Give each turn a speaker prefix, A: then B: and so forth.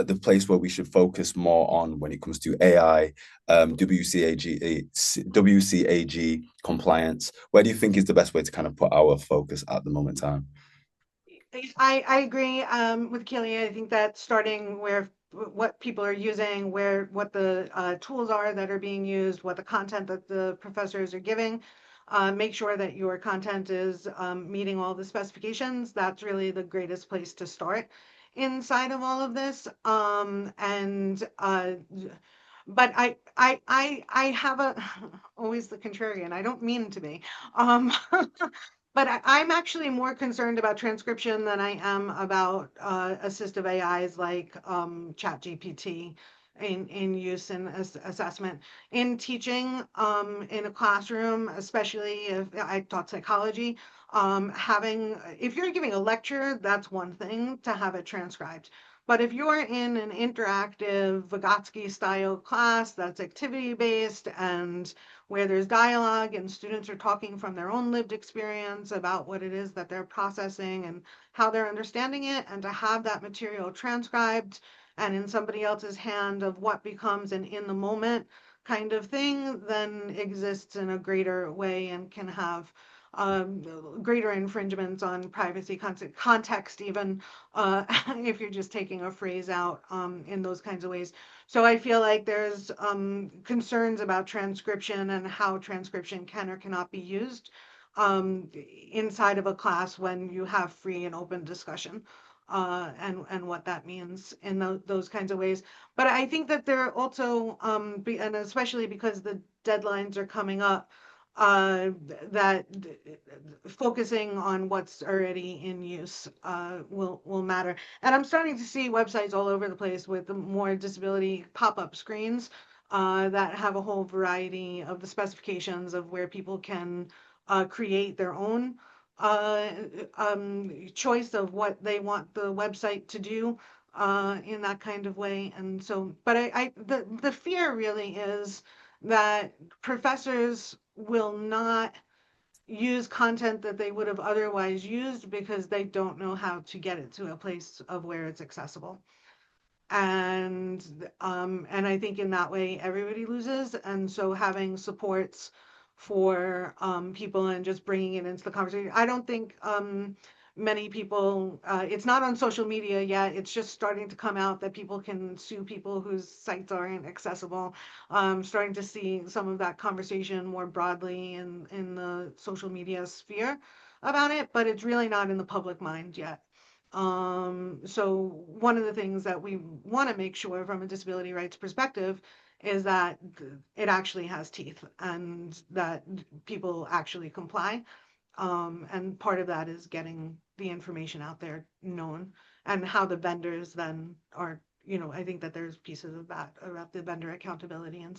A: the place where we should focus more on when it comes to AI, WCAG compliance? Where do you think is the best way to kind of put our focus at the moment in time?
B: I agree with Keely. I think that starting where what people are using, where what the tools are that are being used, what the content that the professors are giving, make sure that your content is meeting all the specifications. That's really the greatest place to start inside of all of this. But I have a always the contrarian. I don't mean to be. Um, but I'm actually more concerned about transcription than I am about assistive AIs like ChatGPT in use in assessment. In teaching in a classroom, especially if I taught psychology, having, if you're giving a lecture, that's one thing to have it transcribed. But if you're in an interactive Vygotsky style class that's activity based and where there's dialogue and students are talking from their own lived experience about what it is that they're processing and how they're understanding it, and to have that material transcribed and in somebody else's hand of what becomes an in the moment kind of thing, then exists in a greater way and can have greater infringements on privacy context, even if you're just taking a phrase out in those kinds of ways. So I feel like there's concerns about transcription and how transcription can or cannot be used um, inside of a class when you have free and open discussion. And what that means in those kinds of ways. But I think that there also, and especially because the deadlines are coming up, that focusing on what's already in use will matter. And I'm starting to see websites all over the place with the more disability pop-up screens that have a whole variety of the specifications of where people can create their own uh, choice of what they want the website to do in that kind of way. And so, but the fear really is that professors will not use content that they would have otherwise used because they don't know how to get it to a place of where it's accessible. And I think in that way everybody loses. And so having supports for people and just bringing it into the conversation. I don't think many people. It's not on social media yet. It's just starting to come out that people can sue people whose sites aren't accessible. Starting to see some of that conversation more broadly in the social media sphere about it, but it's really not in the public mind yet. So one of the things that we want to make sure from a disability rights perspective is that it actually has teeth and that people actually comply. And part of that is getting the information out there known and how the vendors then are, I think that there's pieces of that about the vendor accountability and